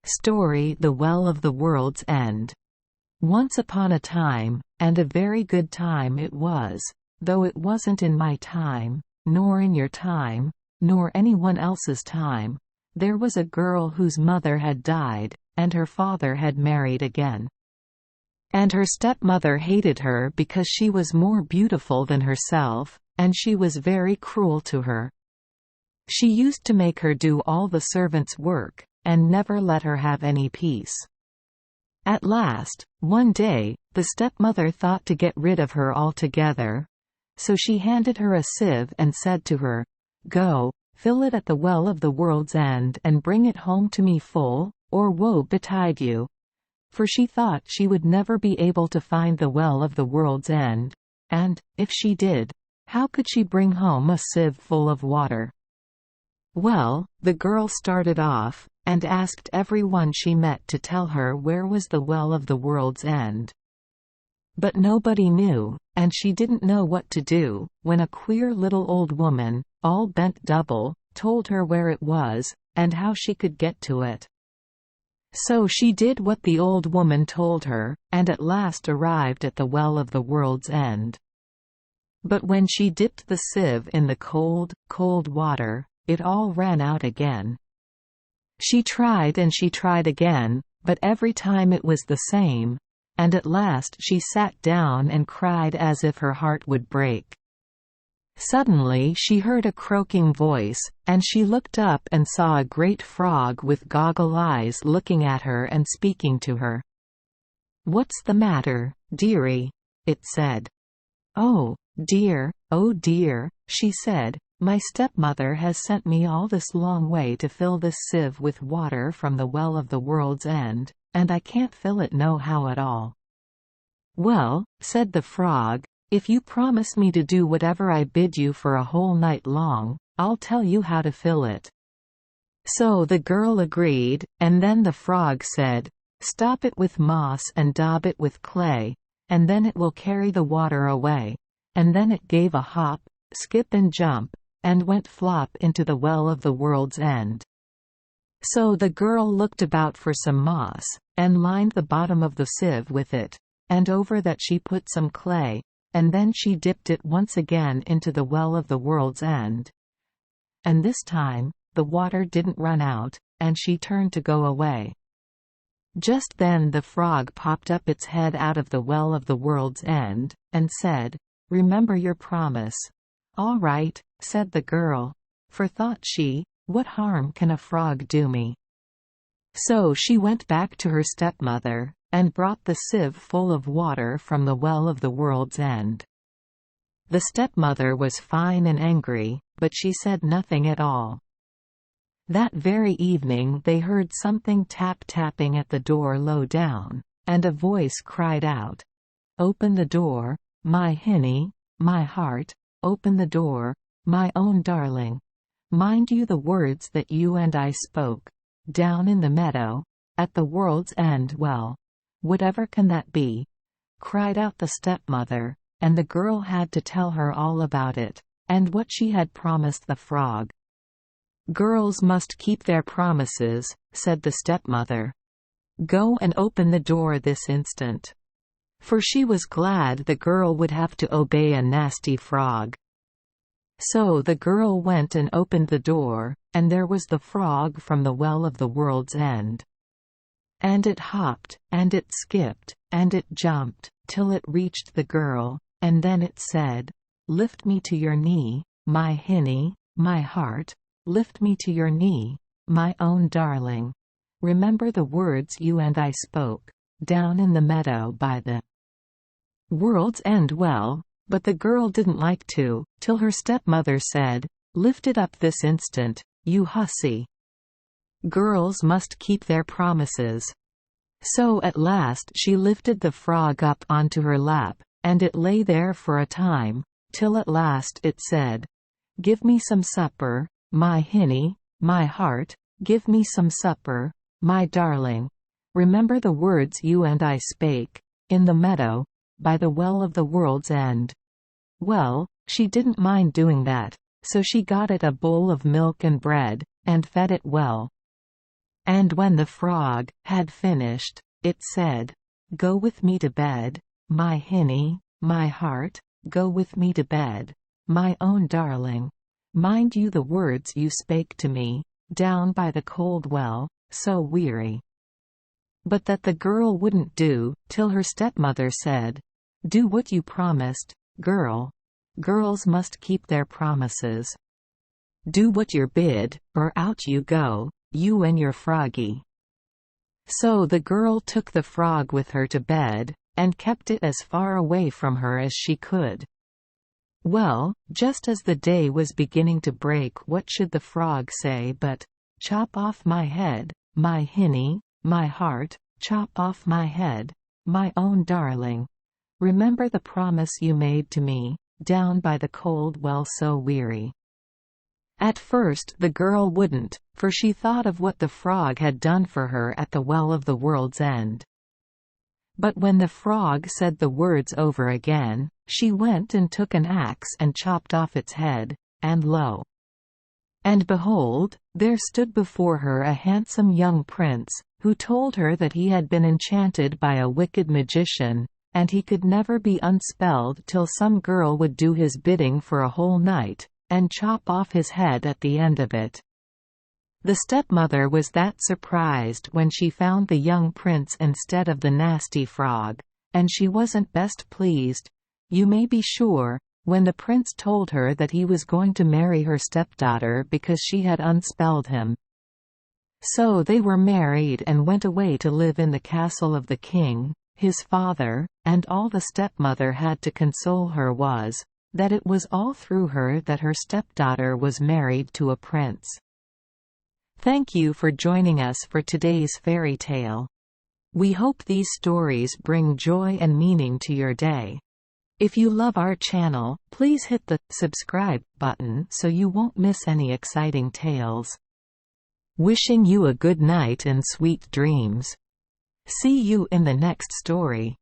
Story: The Well of the World's End. Once upon a time, and a very good time it was, though it wasn't in my time, nor in your time, nor anyone else's time, there was a girl whose mother had died, and her father had married again. And her stepmother hated her because she was more beautiful than herself, and she was very cruel to her. She used to make her do all the servants' work, and never let her have any peace. At last, one day, the stepmother thought to get rid of her altogether. So she handed her a sieve and said to her, "Go, fill it at the well of the world's end and bring it home to me full, or woe betide you." For she thought she would never be able to find the well of the world's end, and, if she did, how could she bring home a sieve full of water? Well, the girl started off, and asked everyone she met to tell her where was the well of the world's end. But nobody knew, and she didn't know what to do, when a queer little old woman, all bent double, told her where it was, and how she could get to it. So she did what the old woman told her, and at last arrived at the well of the world's end. But when she dipped the sieve in the cold, cold water, it all ran out again. She tried and she tried again, but every time it was the same, and at last she sat down and cried as if her heart would break. Suddenly she heard a croaking voice, and she looked up and saw a great frog with goggle eyes looking at her and speaking to her. "What's the matter, dearie?" it said. "Oh dear, she said. "My stepmother has sent me all this long way to fill this sieve with water from the well of the world's end, and I can't fill it no how at all." "Well," said the frog, "if you promise me to do whatever I bid you for a whole night long, I'll tell you how to fill it." So the girl agreed, and then the frog said, "Stop it with moss and daub it with clay, and then it will carry the water away." And then it gave a hop, skip and jump, and went flop into the well of the world's end. So the girl looked about for some moss, and lined the bottom of the sieve with it, and over that she put some clay, and then she dipped it once again into the well of the world's end. And this time, the water didn't run out, and she turned to go away. Just then the frog popped up its head out of the well of the world's end, and said, "Remember your promise." "All right," said the girl, for thought she, "What harm can a frog do me?" So she went back to her stepmother, and brought the sieve full of water from the well of the world's end. The stepmother was fine and angry, but she said nothing at all. That very evening they heard something tap-tapping at the door low down, and a voice cried out, "Open the door, my hinny, my heart, open the door, my own darling. Mind you the words that you and I spoke, down in the meadow, at the world's end." "Well, whatever can that be?" cried out the stepmother, and the girl had to tell her all about it, and what she had promised the frog. "Girls must keep their promises," said the stepmother. "Go and open the door this instant." For she was glad the girl would have to obey a nasty frog. So the girl went and opened the door, and there was the frog from the well of the world's end. And it hopped, and it skipped, and it jumped, till it reached the girl, and then it said, "Lift me to your knee, my hinny, my heart, lift me to your knee, my own darling. Remember the words you and I spoke, down in the meadow by the world's end." Well, but the girl didn't like to, till her stepmother said, "Lift it up this instant, you hussy." Girls must keep their promises. So at last she lifted the frog up onto her lap, and it lay there for a time, till at last it said, "Give me some supper, my hinny, my heart, give me some supper, my darling. Remember the words you and I spake, in the meadow, by the well of the world's end." Well, she didn't mind doing that, so she got it a bowl of milk and bread, and fed it well. And when the frog had finished, it said, "Go with me to bed, my hinny, my heart, go with me to bed, my own darling. Mind you the words you spake to me, down by the cold well, so weary." But that the girl wouldn't do, till her stepmother said, "Do what you promised, girl. Girls must keep their promises. Do what you're bid, or out you go, you and your froggy." So the girl took the frog with her to bed, and kept it as far away from her as she could. Well, just as the day was beginning to break, what should the frog say but, "Chop off my head, my hinny, my heart, chop off my head, my own darling. Remember the promise you made to me, down by the cold well so weary." At first the girl wouldn't, for she thought of what the frog had done for her at the Well of the World's End. But when the frog said the words over again, she went and took an axe and chopped off its head, and lo! And behold, there stood before her a handsome young prince, who told her that he had been enchanted by a wicked magician, and he could never be unspelled till some girl would do his bidding for a whole night, and chop off his head at the end of it. The stepmother was that surprised when she found the young prince instead of the nasty frog, and she wasn't best pleased, you may be sure, when the prince told her that he was going to marry her stepdaughter because she had unspelled him. So they were married and went away to live in the castle of the king, his father, and all the stepmother had to console her was, that it was all through her that her stepdaughter was married to a prince. Thank you for joining us for today's fairy tale. We hope these stories bring joy and meaning to your day. If you love our channel, please hit the subscribe button so you won't miss any exciting tales. Wishing you a good night and sweet dreams. See you in the next story.